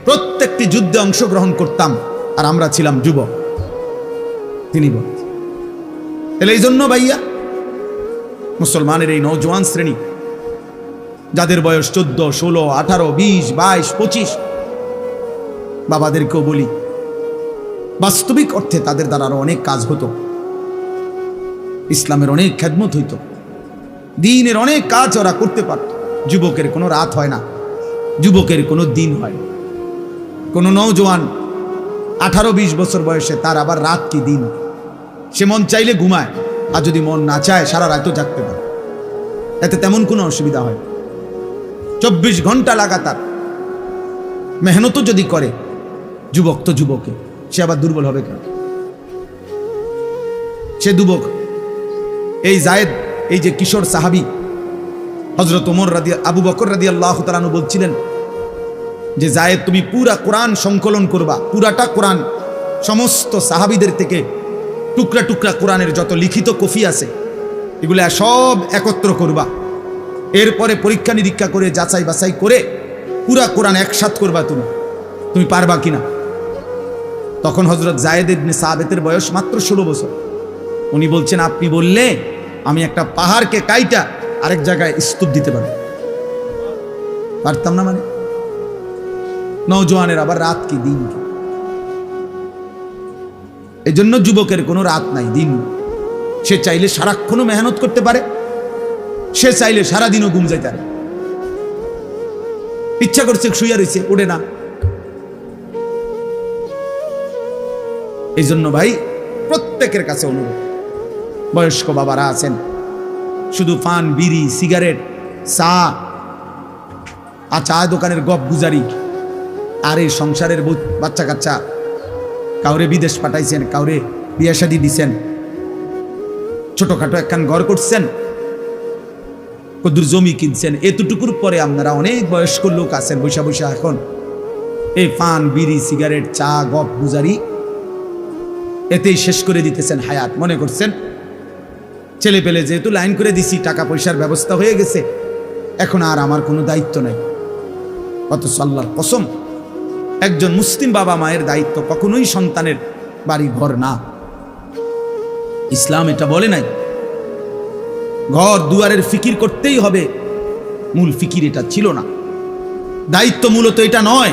প্রত্যেকটি যুদ্ধে অংশগ্রহণ করতাম, আর আমরা ছিলাম যুবক। তিনি বলেন, তাহলে এই জন্য ভাইয়া মুসলমানের এই নওজোয়ান শ্রেণী, যাদের বয়স 14, 16, 18, 20, 22, 25, বাবাদেরকেও বলি, বাস্তবিক অর্থে তাদের দ্বারা আরো অনেক কাজ হতো, ইসলামের অনেক খেদমত হইত, দ্বীনের অনেক কাজ ওরা করতে পারত। যুবকের কোনো রাত হয় না, যুবকের কোনো দিন হয়। কোনো নওজোয়ান 18-20 বছর বয়সে তার আবার রাত কি দিন? সে মন চাইলে ঘুমায়, আর যদি মন না চায় সারা রাতও জাগতে পারে, এতে তেমন কোনো অসুবিধা হয়। 24 ঘন্টা লাগাতার মেহনতও যদি করে, যুবক তো যুবকে, সে আবার দুর্বল হবে কেন? সে যুবক। এই জায়েদ, এই যে কিশোর সাহাবী হযরত ওমর আবু বকর রাদিয়াল্লাহু তাআলা আনহু বলছিলেন যে জায়েদ, তুমি পুরা কোরআন সংকলন করবা, পুরাটা কোরআন, সমস্ত সাহাবীদের থেকে টুকরা টুকরা কোরআনের যত লিখিত কপি আছে এগুলা সব একত্র করবা, এরপরে পরীক্ষা নিরীক্ষা করে যাচাই বাছাই করে পুরা কোরআন একসাথ করবা। তুমি পারবা কিনা? তখন হযরত জায়েদ ইবনে সাবিতের বয়স মাত্র 16 বছর। উনি বলছেন, আপনি বললে আমি একটা পাহাড়কে কাইটা আরেক জায়গায় স্তূপ দিতে পারি। পারতাম না মানে? নওজোয়ানের আবার রাত কি দিন কি? এই জন্য যুবকের কোনো রাত নাই, দিন। সে চাইলে সারাক্ষণও মেহনত করতে পারে, সে চাইলে সারাদিনও ঘুম যাইতে পারে। ইচ্ছা করছে শুয়ে রয়েছে, ওঠে না। এই জন্য ভাই প্রত্যেকের কাছে অনুরোধ, বয়স্ক বাবারা আছেন, শুধু পান, বিড়ি, সিগারেট, চা আর চা দোকানের গপ গুজারি, আর এই সংসারের বাচ্চা কাচ্চা, কাউরে বিদেশ পাঠাইছেন, কাউরে বিয়ে শাদী দিছেন, ছোটখাটো একখান ঘর করছেন, কদুর জমি কিনছেন, এতটুকুর পরে আপনারা অনেক বয়স্ক লোক আছেন বৈশা বৈশা এখন এই পান, বিড়ি, সিগারেট, চা, গপ গুজারি, এতেই শেষ করে দিতেছেন হায়াত। মনে করছেন ছেলে পেলে যেহেতু লাইন করে দিছি, টাকা পয়সার ব্যবস্থা হয়ে গেছে, এখন আর আমার কোনো দায়িত্ব নাই। অথচ আল্লাহর কসম, একজন মুসলিম বাবা মায়ের দায়িত্ব কখনোই সন্তানের বাড়ি ঘর না। ইসলাম এটা বলে নাই ঘর দুয়ারের ফিকির করতেই হবে, মূল ফিকির এটা ছিল না। দায়িত্ব মূলত এটা নয়,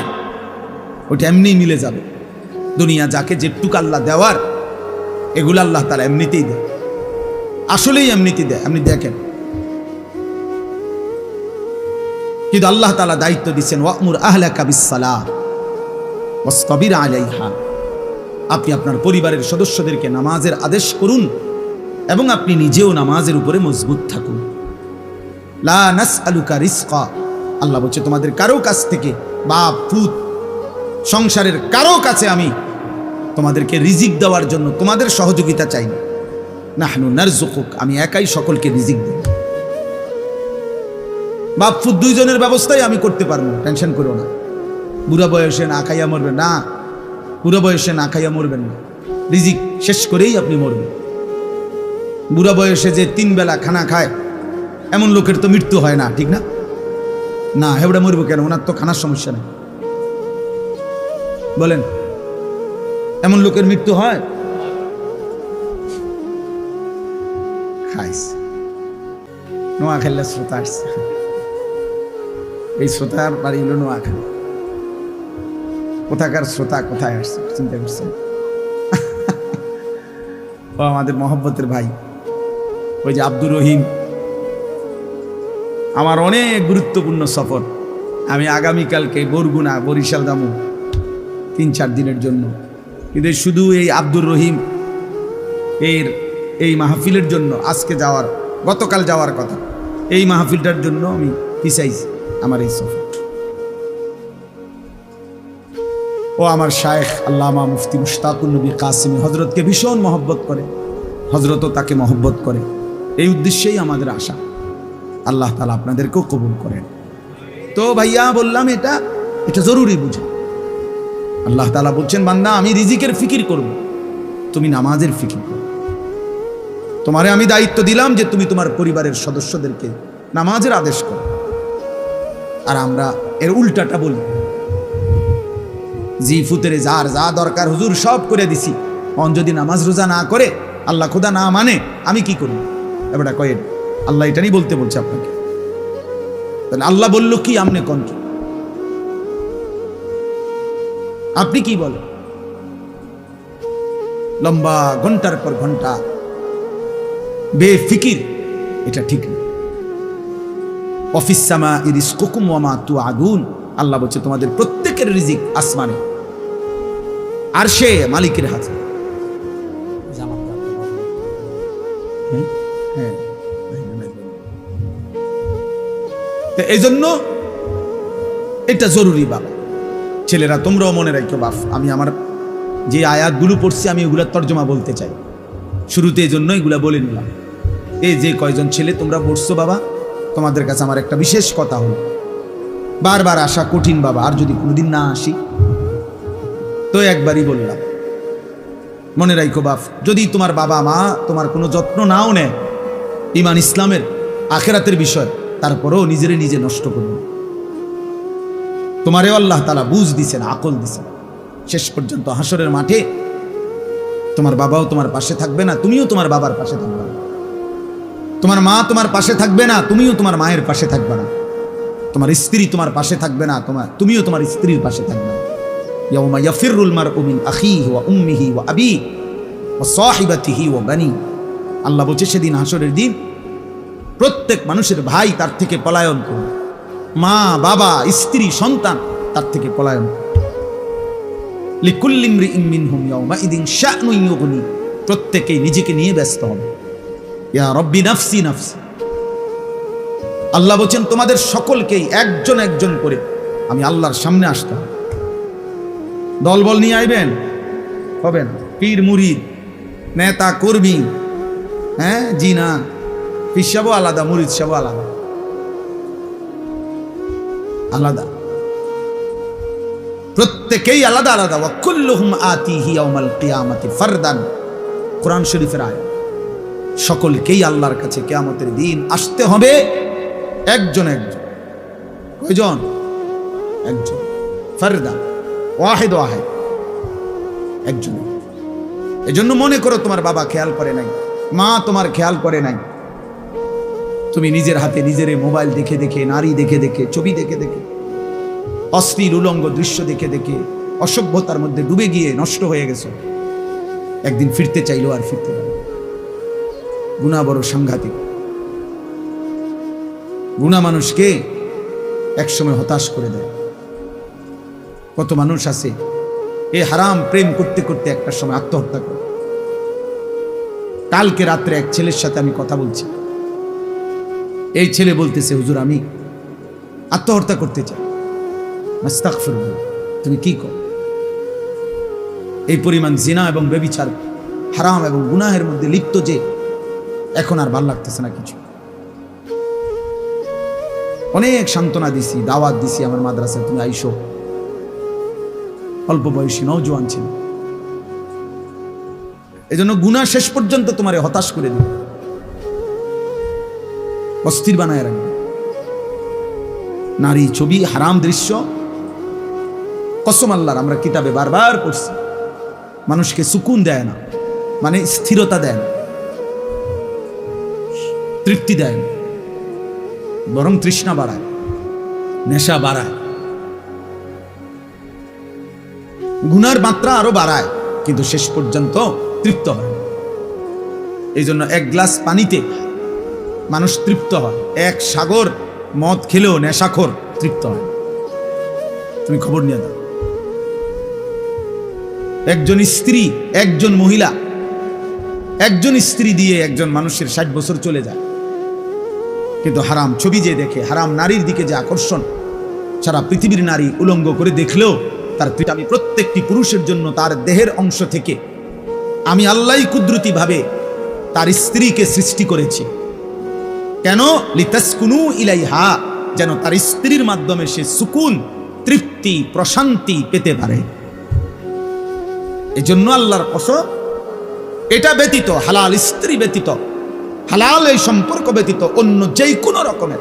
ওটা এমনিই মিলে যাবে। দুনিয়া যাকে যেটুক আল্লাহ দেওয়ার, এগুলো আল্লাহ তাআলা এমনিতেই দেয়, আসলেই এমনিতেই দেয়। আপনি দেখেন, কিন্তু আল্লাহ তাআলা দায়িত্ব দিচ্ছেন, ওয়া'মুর আহলাকা বিস-সালাহ ওয়াসতাবির আলাইহা। আপনি আপনার পরিবারের সদস্যদেরকে নামাজের আদেশ করুন এবং আপনি নিজেও নামাজের উপরে মজবুত থাকুন। লা নাসআলুকা রিজকা, আল্লাহ বলছে তোমাদের কারো কাছ থেকে, বাপ পুত সংসারের কারো কাছে আমি তোমাদেরকে রিজিক দেওয়ার জন্য তোমাদের সহযোগিতা চাই না। নাহনু নারযুকুক, আমি একাই সকলকে রিজিক দেব। বাপ পুত দুইজনের ব্যবস্থাই আমি করতে পারবো, টেনশন করো না। বুড়া বয়সে না খাইয়া মরবেন না, বুড়া বয়সে না খাইয়া মরবেন না, রিজিক শেষ করেই আপনি মরবেন। বুড়া বয়সে যে 3 বেলা খানা খায় এমন লোকের তো মৃত্যু হয় না, ঠিক না? না, হেবড়া মরবো কেন? ওনার তো খানার সমস্যা নেই। বলেন, এমন লোকের মৃত্যু হয়? খাইছে। নোয়াখালীর শ্রোতা আসছে, এই শ্রোতার বাড়ি হলো নোয়াখালী। কোথাকার শ্রোতা, কোথায় আসছে চিন্তা করছেন? ও আমাদের মহব্বতের ভাই, ওই যে আব্দুর রহিম। আমার অনেক গুরুত্বপূর্ণ সফর, আমি আগামীকালকে বরগুনা, বরিশাল যাবো 3-4 দিনের জন্য। কিন্তু শুধু এই আব্দুর রহিম এই মাহফিলের জন্য আজকে যাওয়ার, গতকাল যাওয়ার কথা, এই মাহফিলটার জন্য আমি পিছাইছি আমার এই সফর। ও আমার শায়েখ আল্লামা মুফতি মুশতাকুন নবী কাসিমি হযরতকে ভীষণ মহব্বত করে, হযরতও তাকে মহব্বত করে। এই উদ্দেশ্যেই আমাদের আশা। আল্লাহ তাআলা আপনাদেরকেও কবুল করেন। তো ভাইয়া বললাম, এটা জরুরি বুঝে। আল্লাহ তাআলা বলছেন, বান্দা আমি রিজিকের ফিকির করব, তুমি নামাজের ফিকির করো। তোমারে আমি দায়িত্ব দিলাম যে তুমি তোমার পরিবারের সদস্যদেরকে নামাজের আদেশ করো। আর আমরা এর উল্টাটা বলি, জি ফুতেরে যার যা দরকার হুজুর সব করে দিছি, অন যদি নামাজ রোজা না করে, আল্লাহ খোদা না মানে, আমি কি করব? এবারে কয়েন আল্লাহ এটা নিয়ে বলতে বলছে আপনাকে। তাহলে আল্লাহ বলল কি, আমনে কোন কি? আপনি কি বলেন? লম্বা ঘন্টার পর ঘন্টা বেফিকির, এটা ঠিক না। অফিস সামা ইরিজকুকুম ওয়া মা তুআদুন, আল্লাহ বলছে তোমাদের প্রত্যেকের রিজিক আসমানে, আর সে মালিকের হাতে। এই জন্য এটা জরুরি বাবা। ছেলেরা তোমরাও মনে রাখো বাপ, আমি আমার যে আয়াতগুলো পড়ছি আমি ওগুলার তর্জমা বলতে চাই শুরুতে, এই জন্য এগুলা বলে নিলাম। এই যে কয়জন ছেলে তোমরা পড়ছো বাবা, তোমাদের কাছে আমার একটা বিশেষ কথা হলো, বারবার আসা কঠিন বাবা, আর যদি কোনোদিন না আসি তো একবারই বললাম, মনে রাখো বাপ, যদি তোমার বাবা মা তোমার কোনো যত্ন নাও নেয় ইমান ইসলামের আখেরাতের বিষয়, তারপরেও নিজেরে নিজে নষ্ট করবে। তোমারেও আল্লাহ তাআলা বুঝ দিছেন, আকল দিছেন। শেষ পর্যন্ত হাসরের মাঠে তোমার বাবাও তোমার পাশে থাকবে না, তুমিও তোমার বাবার পাশে থাকবে না। তোমার মা তোমার পাশে থাকবে না, তুমিও তোমার মায়ের পাশে থাকবে না। তোমার স্ত্রী তোমার পাশে থাকবে না, তুমিও তোমার স্ত্রীর পাশে থাকবে না। ইয়াউমা ইয়াফিরুল মারউ মিন আখিহি ওয়া উম্মিহি ওয়া আবিহি ওয়া সাহিবাতিহি ওয়া বানি। আল্লাহ বলছে সেদিন হাসরের দিন প্রত্যেক মানুষের ভাই তার থেকে পলায়ন করবে, মা বাবা স্ত্রী সন্তান তার থেকে পলায়ন করবে। লিকুল্লি ইমরিইন মিনহুম ইয়াউমাইদিন শা'নুন ইউগনি, প্রত্যেকেই নিজেকে নিয়ে ব্যস্ত হবে। ইয়া রব্বি নাফসি নাফসি। আল্লাহ বলছেন তোমাদের সকলকেই একজন একজন করে আমি আল্লাহর সামনে আসতে হবে। দলবল নিয়ে আইবেন হবে না, পীর মুরিদ নেতা কর্মী, হ্যাঁ জি না, পীর সাহেবও আলাদা, মুরিদ সাহেবও আলাদা আলাদা, প্রত্যেকেই আলাদা আলাদা। ওয়া কুল্লুহুম আতিহি ইয়াউমাল কিয়ামাতি ফারদান, কোরআন শরীফের আয়াত। সকলকেই আল্লাহর কাছে কিয়ামতের দিন আসতে হবে একজন একজন। কয়জন? একজন, ফারদান, ওয়াহিদ ওয়াহিদ, একজন। এজন্য মনে করো তোমার বাবা খেয়াল করে নাই, মা তোমার খেয়াল করে নাই, তুমি নিজের হাতে নিজের মোবাইল দেখে দেখে, নারী দেখে দেখে, ছবি দেখে দেখে, অশ্লীল উলঙ্গ দৃশ্য দেখে দেখে অসভ্যতার মধ্যে ডুবে গিয়ে নষ্ট হয়ে গেছো। একদিন ফিরতে চাইলেও আর ফিরতে পারো। গুনাহ বড় সাংঘাতিক। গুনাহ মানুষকে একসময় হতাশ করে দেয়। কত মানুষ আছে এই হারাম প্রেম করতে করতে একটা সময় আত্মহত্যা করে। কালকে রাত্রে এক ছেলের সাথে আমি কথা বলছি, এই ছেলে বলতেছে হুজুর আমি আত্মহত্যা করতে চাই। আস্তাগফিরুল্লাহ, তুমি কি কর? এই পরিমাণ জিনা এবং ব্যভিচার, হারাম এবং গুনাহের মধ্যে লিপ্ত যে এখন আর ভাল লাগতেছে না কিছু। অনেক সান্ত্বনা দিছি, দাওয়াত দিছি আমার মাদ্রাসায়, তুমি আইসো। অল্প বয়সী নওজোয়ান ছিল, এজন্য গুনাহ শেষ পর্যন্ত তোমারে হতাশ করে দিবে, অস্থির বানায় রাখবে। নারী ছবি, হারাম দৃশ্য, কসম আল্লাহর আমরা কিতাবে বারবার পড়ছি, মানুষকে সুকুন দেয় না, মানে স্থিরতা দেয় না, তৃপ্তি দেয় না, বরং তৃষ্ণা বাড়ায়, নেশা বাড়ায়, গুনার মাত্রা আরো বাড়ায়, কিন্তু শেষ পর্যন্ত তৃপ্ত হয়। এই জন্য এক গ্লাস পানিতে মানুষ তৃপ্ত হয়, এক সাগর মদ খেলেও নেশাখোর তৃপ্ত হয়। তুমি খবর নিয়ে দাও, একজন স্ত্রী, একজন মহিলা, একজন স্ত্রী দিয়ে একজন মানুষের 60 বছর চলে যায়, কিন্তু হারাম ছবি যে দেখে, হারাম নারীর দিকে যে আকর্ষণ, সারা পৃথিবীর নারী উলঙ্গ করে দেখলেও তার আমি প্রত্যেকটি পুরুষের জন্য তার দেহের অংশ থেকে আমি আল্লাহই কুদরতি ভাবে তার স্ত্রীকে সৃষ্টি করেছি। কেন? লিতাসকুনু ইলাইহা, যেন তার স্ত্রীর মাধ্যমে সে সুকুন, তৃপ্তি, প্রশান্তি পেতে পারে। এজন্য আল্লাহর কসম, এটা ব্যতীত, হালাল স্ত্রী ব্যতীত, হালাল এই সম্পর্ক ব্যতীত অন্য যেই কোনো রকমের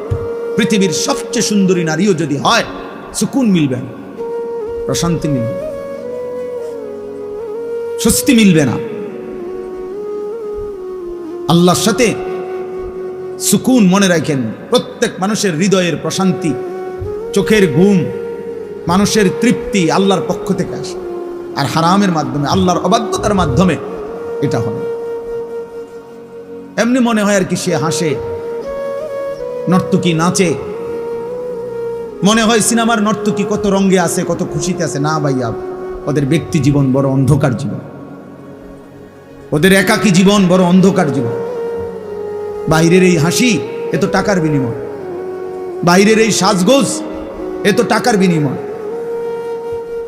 পৃথিবীর সবচেয়ে সুন্দরী নারীও যদি হয়, সুকুন মিলবে না, প্রশান্তি মিলবে। স্বস্তি মিলবে না। আল্লাহর সাথে সুকুন, মনে রাখেন, প্রত্যেক মানুষের হৃদয়ের প্রশান্তি, চোখের ঘুম, মানুষের তৃপ্তি আল্লাহর পক্ষ থেকে আসে। আর হারামের মাধ্যমে, আল্লাহর অবাধ্যতার মাধ্যমে এটা হবে। এমনি মনে হয় আর কি সে হাসে, নর্তকী নাচে, মনে হয় সিনেমার নর্তকী কত রঙে আছে, কত খুশিতে আছে। না ভাইয়া, ওদের ব্যক্তি জীবন বড় অন্ধকার জীবন, ওদের একাকী জীবন বড় অন্ধকার জীবন। বাইরের এই হাসি এ তো টাকার বিনিময়, বাইরের এই সাজগোজ এ তো টাকার বিনিময়।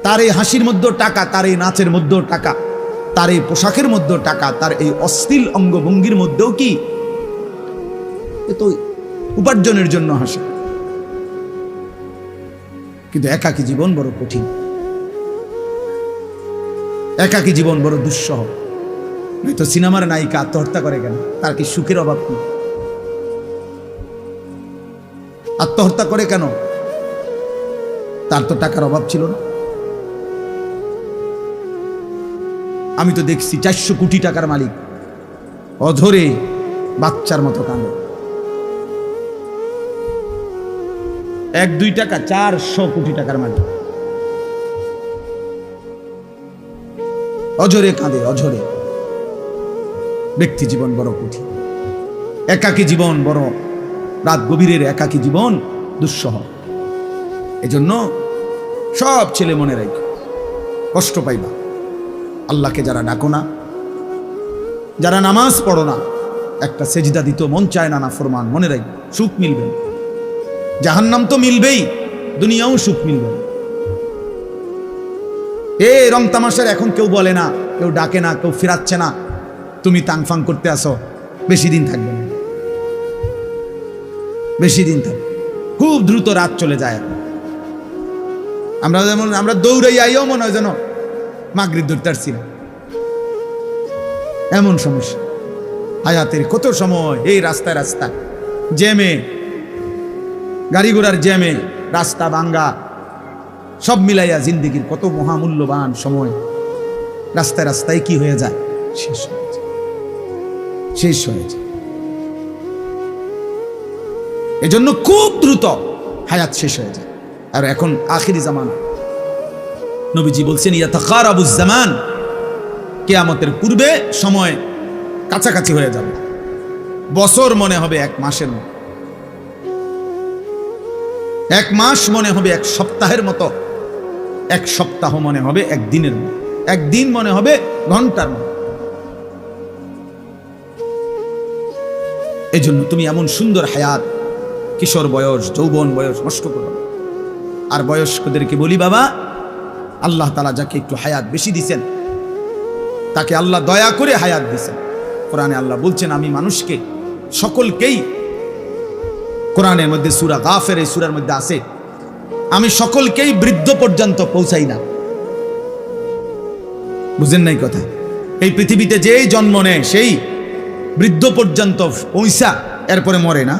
তার এই হাসির মধ্যেও টাকা, তার এই নাচের মধ্যেও টাকা, তার এই পোশাকের মধ্যেও টাকা, তার এই অশ্লীল অঙ্গভঙ্গির মধ্যেও কি এ তো উপার্জনের জন্য হাসে। কিন্তু একাকী জীবন বড় কঠিন, একাকী জীবন বড় দুঃসহ। তো সিনেমার নায়িকা আত্মহত্যা করে কেন? তার কি সুখের অভাব নেই? আত্মহত্যা করে কেন? তার তো টাকার অভাব ছিল না। আমি তো দেখছি 400 কোটি টাকার মালিক অধরে বাচ্চার মতো কাঁদে। 1-2 টাকা, 400 কোটি টাকার মালিক অঝরে কাঁদে, অঝরে। ব্যক্তি জীবন বড় কঠিন, একাকী জীবন বড়, রাত গভীরের একাকী জীবন দুঃসহ। এজন্য সব ছেলে মনে রাখো, কষ্ট পাইবা। আল্লাহকে যারা ডাকো না, যারা নামাজ পড়ো না, একটা সেজদা দিত মন চায় না, নাফরমান, মনে রাখো সুখ মিলবে। জাহান্নাম তো মিলবেই, দুনিয়াও সুখ মিলবে। রং তামাশার এখন কেউ বলে না, কেউ ডাকে না, কেউ ফিরাচ্ছে না, তুমি তাংফাং করতে আসো, বেশি দিন থাকবে না, বেশি দিন থাকবে। খুব দ্রুত রাত চলে যায়। আমরা যেমন আমরা দৌড়াই আইও মনে হয় যেন মাগরিব ধরতে পারছি না, এমন সমস্যা। হায়াতের কত সময় এই রাস্তায় রাস্তায় জ্যামে, গাড়ি ঘোড়ার জ্যামে, রাস্তা ভাঙ্গা, সব মিলাইয়া জিন্দিগির কত মহামূল্যবান সময় রাস্তায় রাস্তায় কি হয়ে যায়, শেষ হয়ে যায়, শেষ হয়ে যায়। এজন্য খুব দ্রুত হায়াত শেষ হয়ে যায়। আর এখন আখিরি জামান, নবীজি বলছেন ইয়াতাকারাবুজ জামান, কিয়ামতের পূর্বে সময় কাছাকাছি হয়ে যাবে। বছর মনে হবে 1 মাসের মতো, 1 মাস মনে হবে 1 সপ্তাহের মতো, 1 সপ্তাহ মনে হবে 1 দিনের মতো, 1 দিন মনে হবে ঘন্টার মতো। এজন্য তুমি এমন সুন্দর হায়াত, কিশোর বয়স, যৌবন বয়স নষ্ট করো। আর বয়স্কদেরকে বলি, বাবা, আল্লাহ তাআলা যাকে একটু হায়াত বেশি দিয়েছেন, তাকে আল্লাহ দয়া করে হায়াত দিয়েছেন। কোরআনে আল্লাহ বলছেন, আমি মানুষকে সকলকেই, কোরআনের মধ্যে সূরা গাফির, এই সূরার মধ্যে আছে, আমি সকলকেই বৃদ্ধ পর্যন্ত পৌঁছাই না। বুঝেন নাই কথা? এই পৃথিবীতে যেই জন্ম নেয় সেই বৃদ্ধ পর্যন্ত পৌঁছা, এরপরে মরে না।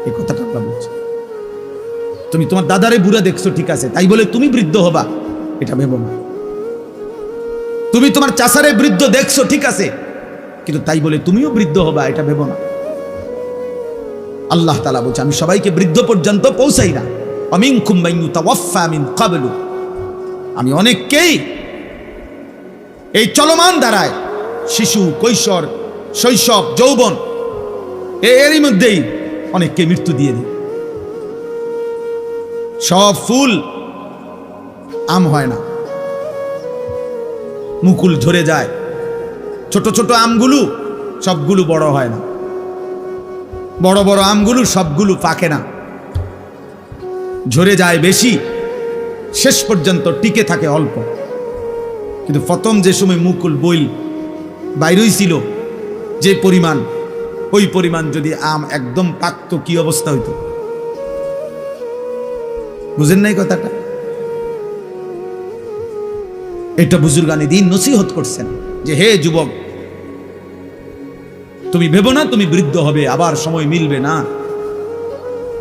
এই কথাটা আল্লাহ বলছে। তুমি তোমার দাদারে বুড়া দেখছো, ঠিক আছে, তাই বলে তুমি বৃদ্ধ হবা এটা ভেবো না। তুমি তোমার চাচারে বৃদ্ধ দেখছো, ঠিক আছে, কিন্তু তাই বলে তুমিও বৃদ্ধ হবা এটা ভেবো না। আল্লাহ তাআলা বলছে, আমি সবাইকে বৃদ্ধ পর্যন্ত পৌঁছাই না। আমিনকুম মান ইউতাওয়াফা মিন ক্বাবলু, আমি অনেককেই এই চলমান ধারায়, শিশু, কৈশোর, শৈশব, যৌবন, এরই মধ্যেই অনেককে মৃত্যু দিয়ে দিই। সব ফুল আম হয় না, মুকুল ঝরে যায়। ছোট ছোট আমগুলো সবগুলো বড় হয় না, বড় বড় আমগুলো সবগুলো পাকে না, ঝরে যায় বেশি, শেষ পর্যন্ত টিকে থাকে অল্প। কিন্তু প্রথম যে সময় মুকুল বইল বাইরই ছিল যে পরিমাণ, ওই পরিমাণ যদি আম একদম পাকতো কি অবস্থা হইতো? বুঝেন নাই কথাটা? এটা বুজুর্গানি দিন নসিহত করছেন যে, হে যুবক, তুমি ভেবো না তুমি বৃদ্ধ হবে, আবার সময় মিলবে না।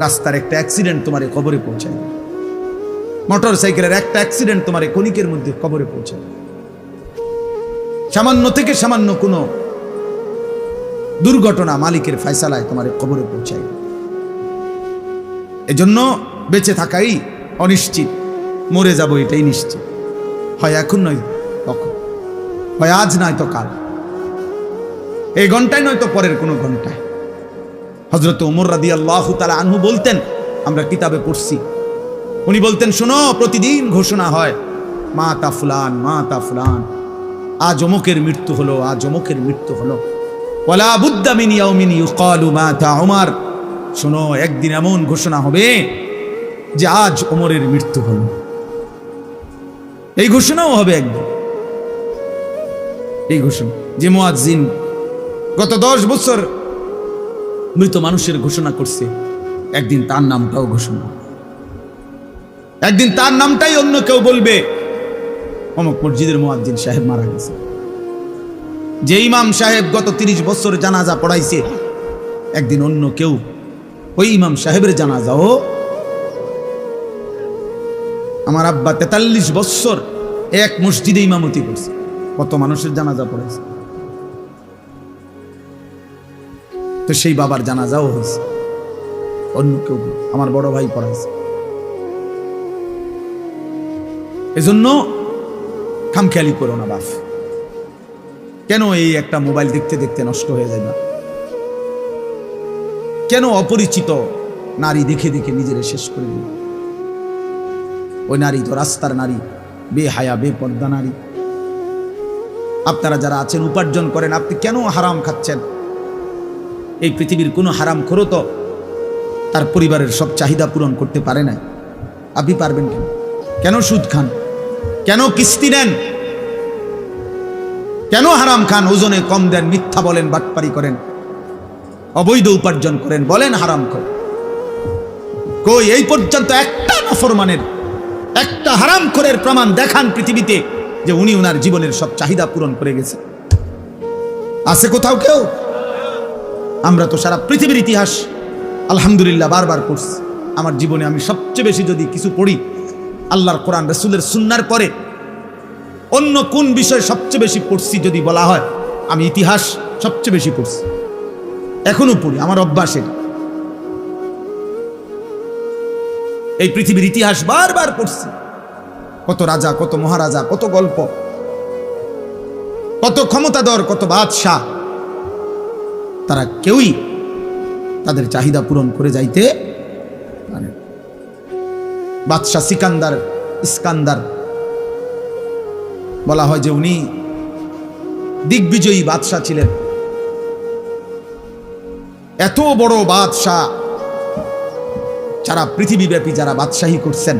রাস্তার একটা অ্যাক্সিডেন্ট তোমার কবরে পৌঁছায়। মোটর সাইকেলের একটা অ্যাক্সিডেন্ট তোমার ক্ষণিকের মধ্যে কবরে পৌঁছে, সামান্য থেকে সামান্য কোনো দুর্ঘটনা মালিকের ফয়সালায় তোমার কবরে পৌঁছায়। এজন্য বেঁচে থাকাই অনিশ্চিত, মরে যাব এটাই নিশ্চিত, হয় এখন নয় তখন, হয় আজ নয় তো কাল, এই ঘন্টায় নয় তো পরের কোনো ঘন্টায়। হযরত ওমর রাদিয়াল্লাহু তাআলা আনহু বলতেন, আমরা কিতাবে পড়ছি, উনি বলতেন, শোনো, প্রতিদিন ঘোষণা হয় মাতা ফুলান, মাতা ফুলান, আজ অমুকের মৃত্যু হলো, আজ অমুকের মৃত্যু হলো। ওয়ালা বুদ্দা মিন ইয়াউমিন ইউকালু মাতা ওমর, শোনো, একদিন এমন ঘোষণা হবে যে আজ ওমরের মৃত্যু হলো। এই ঘোষণাও হবে একদিন, এই ঘোষণা যে মুয়াজ্জিন গত 10 বছর মৃত মানুষের ঘোষণা করছে, একদিন তার নামটাও ঘোষণা, একদিন তার নামটাই অন্য কেউ বলবে, অমুক মসজিদের মুয়াজ্জিন সাহেব মারা গেছে। যে ইমাম সাহেব গত 30 বছর জানাজা পড়াইছে, একদিন অন্য কেউ ওই ইমাম সাহেবের জানাজাও, আমার আব্বা 43 বছর এক মসজিদে ইমামতি করছে, কত মানুষের জানাজা পড়াইছে, তো সেই বাবার জানাজাও হয়েছে, অন্য কেউ, আমার বড় ভাই পড়াইছে। এজন্য খামখেয়ালি করো না বাপ, কেন এই একটা মোবাইল দেখতে দেখতে নষ্ট হয়ে যায় না? কেন অপরিচিত নারী দেখে দেখে নিজের শেষ করে দিল? ওই নারী তো রাস্তার নারী, বেহায়া বেপর্দা নারী। আপনারা যারা আছেন উপার্জন করেন, আপনি কেন হারাম খাচ্ছেন? এই পৃথিবীর কোনো হারাম খোরও তো তার পরিবারের সব চাহিদা পূরণ করতে পারে না, আপনি পারবেন কেন? কেন সুদ খান? কেন কিস্তি নেন? কেন হারাম খান? ওজনে কম দেন, মিথ্যা বলেন, বাটপারি করেন, অবৈধ উপার্জন করেন, বলেন হারাম কর। কই এই পর্যন্ত একটা নাফরমানের, একটা হারাম খোরের প্রমাণ দেখান পৃথিবীতে যে উনি ওনার জীবনের সব চাহিদা পূরণ করে গেছে? আছে কোথাও কেউ? আমরা তো সারা পৃথিবীর ইতিহাস আলহামদুলিল্লাহ বারবার পড়ছি। আমার জীবনে আমি সবচেয়ে বেশি যদি কিছু পড়ি, আল্লাহর কোরআন রাসূলের সুন্নাহর পরে অন্য কোন বিষয় সবচেয়ে বেশি পড়ছি যদি বলা হয়, আমি ইতিহাস সবচেয়ে বেশি পড়ছি, এখনো পড়ি, আমার অভ্যাস এটা। এই পৃথিবীর ইতিহাস বারবার পড়ছি, কত রাজা, কত মহারাজা, কত গল্প, কত ক্ষমতাধর, কত বাদশাহ, তারা কেউই তাদের চাহিদা পূরণ করে যাইতে পারে। বাদশাহ ইস্কান্দার বলা হয় যে উনি দিগ্বিজয়ী বাদশাহ ছিলেন। এত বড় বাদশাহ, যারা পৃথিবীব্যাপী যারা বাদশাহী করছেন,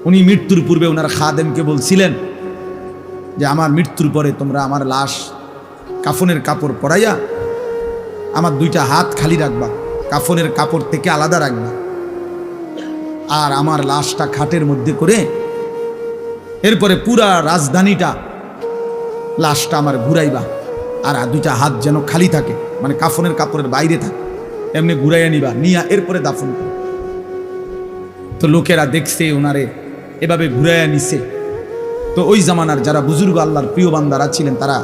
উনি মৃত্যুর পূর্বে ওনার খাদেমকে বলছিলেন যে আমার মৃত্যুর পরে তোমরা আমার লাশ কাফনের কাপড় পরাইয়া আমার 2টা হাত খালি রাখবা, কাফনের কাপড় থেকে আলাদা রাখবা, আর আমার লাশটা খাটের মধ্যে করে এরপরে পুরা রাজধানীটা লাশটা আমার ঘুরাইবা, আর 2টা হাত যেন খালি থাকে, মানে কাফনের কাপড়ের বাইরে থাকে, এমনি ঘুরাইয়া নিবা, নিয়া এরপরে দাফন করে। তো লোকেরা দেখছে ওনারে এভাবে ঘুরাইয়া নিছে, তো ওই জামানার যারা বুজুর্গ আল্লাহর প্রিয় বান্দারা ছিলেন, তারা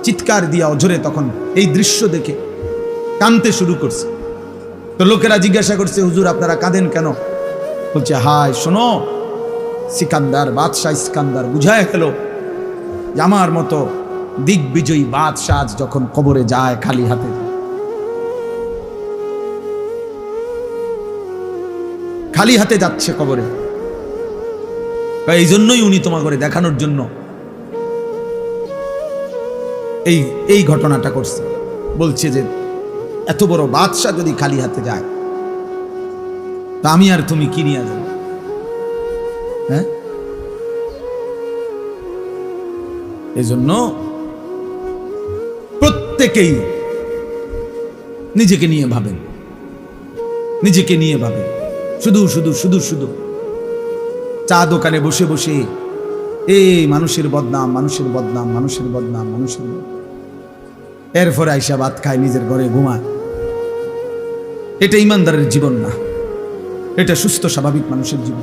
চিৎকার দিয়া অঝরে তখন এই দৃশ্য দেখে কাঁদতে শুরু করছে। তো লোকেরা জিজ্ঞাসা করছে, হুজুর আপনারা কাঁদেন কেন? বলছে, হায় শোনো, বাদশাহ ইস্কান্দার বুঝায় গেল যে আমার মতো দিগ্বিজয়ী বাদশাহ যখন কবরে যায় খালি হাতে, খালি হাতে যাচ্ছে কবরে, এই জন্যই উনি তোমাকে দেখানোর জন্য এই ঘটনাটা করছে। বলছে যে এত বড় বাদশাহ যদি খালি হাতে যায়, তা আমি আর তুমি কি নিয়ে যাবো? হ্যাঁ, এজন্য প্রত্যেকেই নিজেকে নিয়ে ভাবেন, নিজেকে নিয়ে ভাবেন। শুধু শুধু শুধু শুধু চা দোকানে বসে বসে এই মানুষের বদনাম, মানুষের বদনাম, মানুষের বদনাম, মানুষের বদনাম, এরপরে আইসা ভাত খায়, নিজের ঘরে ঘুমায়। এটা ইমানদারের জীবন না। এটা সুস্থ স্বাভাবিক মানুষের জীবন।